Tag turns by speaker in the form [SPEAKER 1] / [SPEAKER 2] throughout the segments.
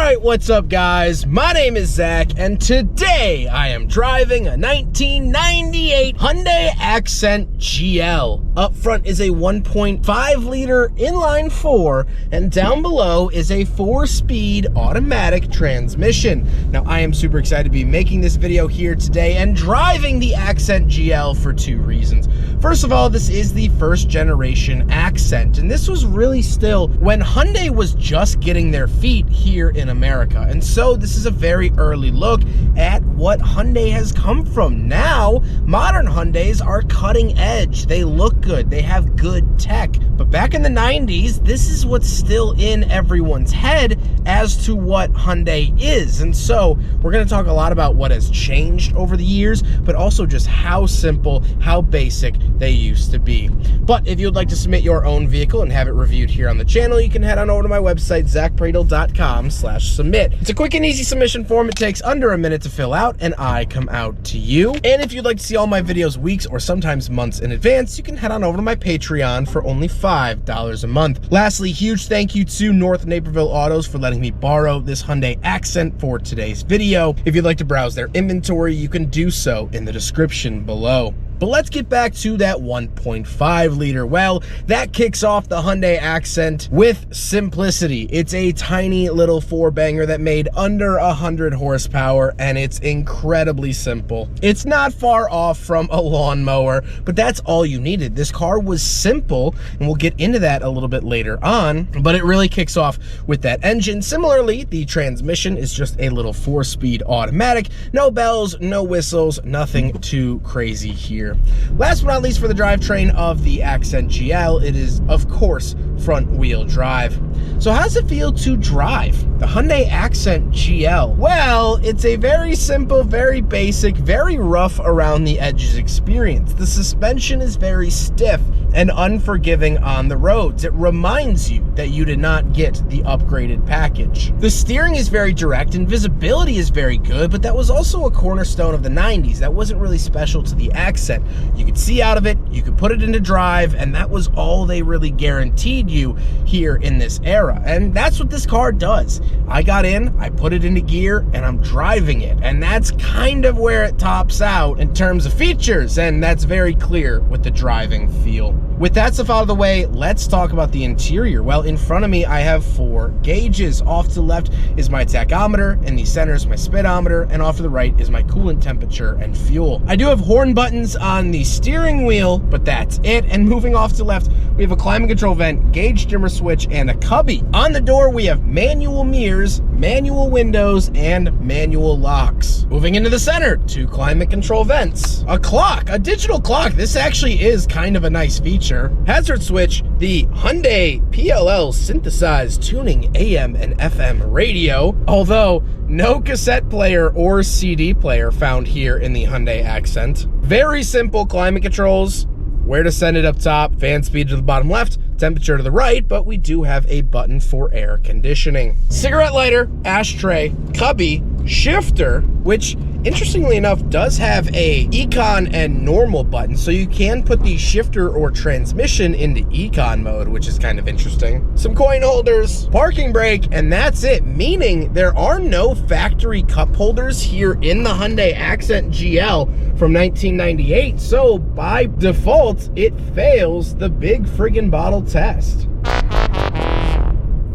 [SPEAKER 1] Alright, what's up guys? My name is Zach, and today I am driving a 1998 Hyundai Accent GL. Up front is a 1.5 liter inline 4, and down below is a 4-speed automatic transmission. Now I am super excited to be making this video here today and driving the Accent GL for two reasons. First of all, this is the first generation Accent, and this was really still when Hyundai was just getting their feet here in America. And so this is a very early look at what Hyundai has come from. Now, modern Hyundais are cutting edge. They look good. They have good tech. But back in the 90s, this is what's still in everyone's head as to what Hyundai is. And so we're going to talk a lot about what has changed over the years, but also just how simple, how basic they used to be. But if you'd like to submit your own vehicle and have it reviewed here on the channel, you can head on over to my website, zackpradel.com/submit. It's a quick and easy submission form. It takes under a minute to fill out, and I come out to you. And if you'd like to see all my videos weeks or sometimes months in advance, you can head on over to my Patreon for only $5 a month. Lastly, huge thank you to North Naperville Autos for letting me borrow this Hyundai Accent for today's video. If you'd like to browse their inventory, you can do so in the description below. But let's get back to that 1.5 liter. Well, that kicks off the Hyundai Accent with simplicity. It's a tiny little four-banger that made under 100 horsepower, and it's incredibly simple. It's not far off from a lawnmower, but that's all you needed. This car was simple, and we'll get into that a little bit later on, but it really kicks off with that engine. Similarly, the transmission is just a little 4-speed automatic. No bells, no whistles, nothing too crazy here. Last but not least, for the drivetrain of the Accent GL, it is, of course, front-wheel drive. So how does it feel to drive the Hyundai Accent GL? Well, it's a very simple, very basic, very rough around the edges experience. The suspension is very stiff and unforgiving on the roads. It reminds you that you did not get the upgraded package. The steering is very direct and visibility is very good, but that was also a cornerstone of the 90s. That wasn't really special to the Accent. You could see out of it, you could put it into drive, and that was all they really guaranteed you here in this era. And that's what this car does. I got in, I put it into gear, and I'm driving it. And that's kind of where it tops out in terms of features, and that's very clear with the driving feel. With that stuff out of the way, let's talk about the interior. Well, in front of me, I have 4 gauges. Off to the left is my tachometer, in the center is my speedometer, and off to the right is my coolant temperature and fuel. I do have horn buttons on the steering wheel, but that's it. And moving off to the left, we have a climate control vent, gauge dimmer switch, and a cubby. On the door, we have manual mirrors, manual windows, and manual locks. Moving into the center, 2 climate control vents, a clock, a digital clock. This actually is kind of a nice feature. Hazard switch, the Hyundai PLL synthesized tuning AM and FM radio, although no cassette player or CD player found here in the Hyundai Accent. Very simple climate controls, where to send it up top, fan speed to the bottom left, temperature to the right, but we do have a button for air conditioning. Cigarette lighter, ashtray, cubby, shifter, which interestingly enough does have a econ and normal button, so you can put the shifter or transmission into econ mode, which is kind of interesting. Some coin holders, parking brake, and that's it, meaning there are no factory cup holders here in the Hyundai Accent GL from 1998, so by default it fails the big friggin' bottle test.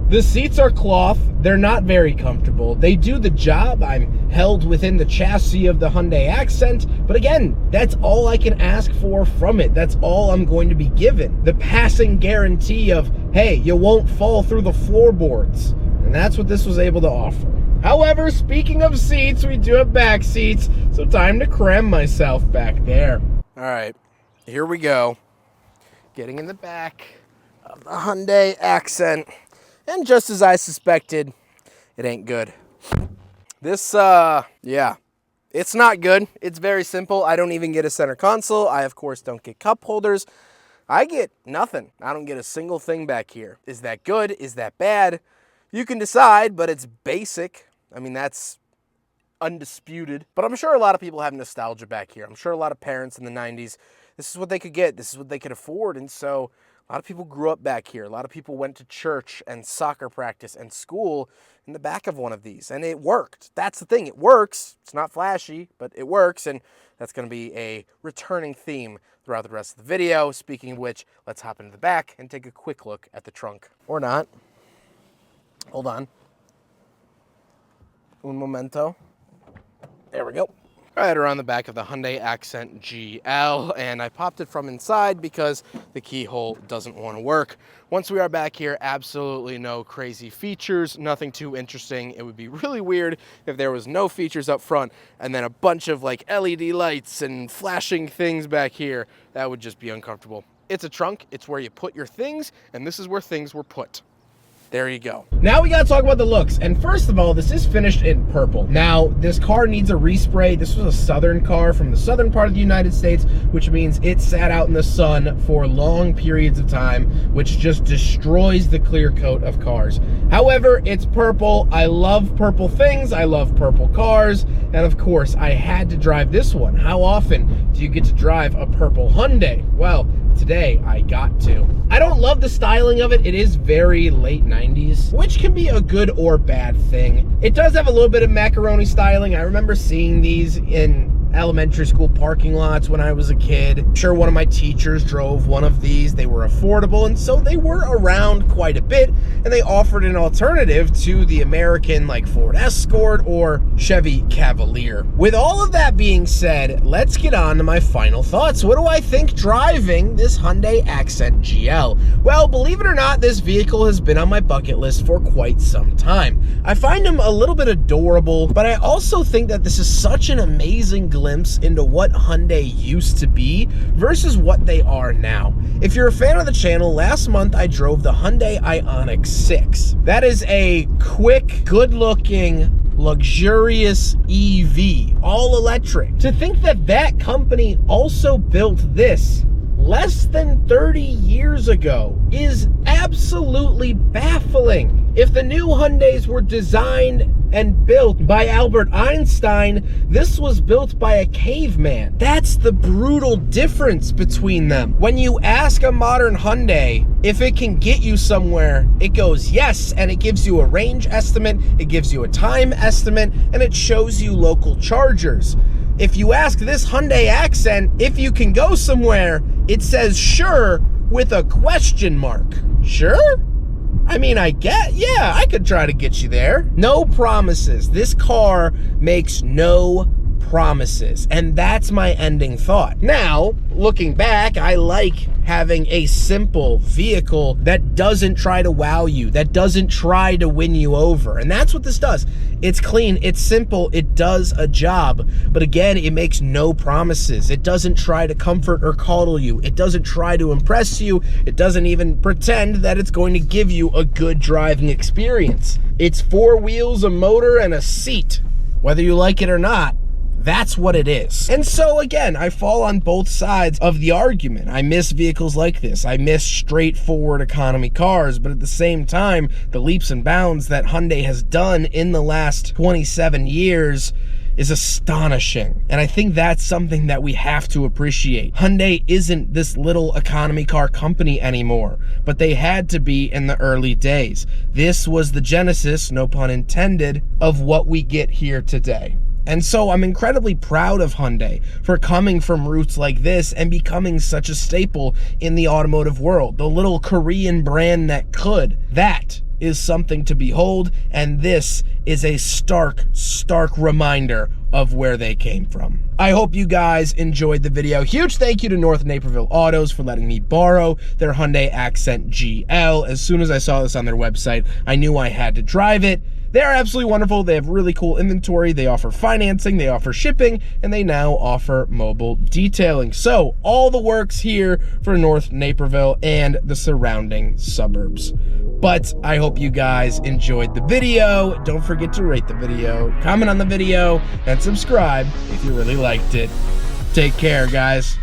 [SPEAKER 1] The seats are cloth. They're not very comfortable. They do the job. I'm held within the chassis of the Hyundai Accent, but again, that's all I can ask for from it. That's all I'm going to be given. The passing guarantee of, hey, you won't fall through the floorboards. And that's what this was able to offer. However, speaking of seats, we do have back seats, so time to cram myself back there. All right, here we go. Getting in the back of the Hyundai Accent. And just as I suspected, it ain't good. This, yeah, it's not good. It's very simple. I don't even get a center console. I, of course, don't get cup holders. I get nothing. I don't get a single thing back here. Is that good? Is that bad? You can decide, but it's basic. I mean, that's undisputed. But I'm sure a lot of people have nostalgia back here. I'm sure a lot of parents in the 90s, this is what they could get. This is what they could afford. And so a A lot of people grew up back here. A lot of people went to church and soccer practice and school in the back of one of these, and it worked. That's the thing. It works. It's not flashy, but it works, and that's going to be a returning theme throughout the rest of the video. Speaking of which, let's hop into the back and take a quick look at the trunk. Or not. Hold on. Un momento. There we go. Right around the back of the Hyundai Accent GL, and I popped it from inside because the keyhole doesn't want to work. Once we are back here, absolutely no crazy features, nothing too interesting. It would be really weird if there was no features up front and then a bunch of like LED lights and flashing things back here. That would just be uncomfortable. It's a trunk, it's where you put your things, and this is where things were put. There you go. Now we gotta talk about the looks. And first of all, this is finished in purple. Now, this car needs a respray. This was a southern car from the southern part of the United States, which means it sat out in the sun for long periods of time, which just destroys the clear coat of cars. However, it's purple. I love purple things. I love purple cars. And of course, I had to drive this one. How often do you get to drive a purple Hyundai? Well, today I got to. I don't love the styling of it. It is very late 90s, which can be a good or bad thing. It does have a little bit of macaroni styling. I remember seeing these in elementary school parking lots when I was a kid. I'm sure one of my teachers drove one of these. They were affordable, and so they were around quite a bit, and they offered an alternative to the American like Ford Escort or Chevy Cavalier. With all of that being said, let's get on to my final thoughts. What do I think driving this Hyundai Accent GL? Well, believe it or not, this vehicle has been on my bucket list for quite some time. I find them a little bit adorable, but I also think that this is such an amazing glimpse into what Hyundai used to be versus what they are now. If you're a fan of the channel, last month I drove the Hyundai Ioniq 6. That is a quick, good-looking, luxurious EV, all electric. To think that that company also built this less than 30 years ago is absolutely baffling. If the new Hyundais were designed and built by Albert Einstein, this was built by a caveman. That's the brutal difference between them. When you ask a modern Hyundai if it can get you somewhere, it goes yes, and it gives you a range estimate, it gives you a time estimate, and it shows you local chargers. If you ask this Hyundai Accent if you can go somewhere, it says sure with a question mark. Sure? I mean, yeah, I could try to get you there. No promises. This car makes no promises, and that's my ending thought. Now, looking back, I like having a simple vehicle that doesn't try to wow you, that doesn't try to win you over, and that's what this does. It's clean, it's simple, it does a job, but again, it makes no promises. It doesn't try to comfort or coddle you. It doesn't try to impress you. It doesn't even pretend that it's going to give you a good driving experience. It's 4 wheels, a motor, and a seat. Whether you like it or not, that's what it is. And so again, I fall on both sides of the argument. I miss vehicles like this. I miss straightforward economy cars, but at the same time, the leaps and bounds that Hyundai has done in the last 27 years is astonishing. And I think that's something that we have to appreciate. Hyundai isn't this little economy car company anymore, but they had to be in the early days. This was the genesis, no pun intended, of what we get here today. And so I'm incredibly proud of Hyundai for coming from roots like this and becoming such a staple in the automotive world. The little Korean brand that could. That is something to behold, and this is a stark reminder of where they came from. I hope you guys enjoyed the video. Huge thank you to North Naperville Autos for letting me borrow their Hyundai Accent GL. As soon as I saw this on their website, I knew I had to drive it. They're absolutely wonderful. They have really cool inventory. They offer financing, they offer shipping, and they now offer mobile detailing. So all the works here for North Naperville and the surrounding suburbs. But I hope you guys enjoyed the video. Don't forget to rate the video, comment on the video, and subscribe if you really liked it. Take care, guys.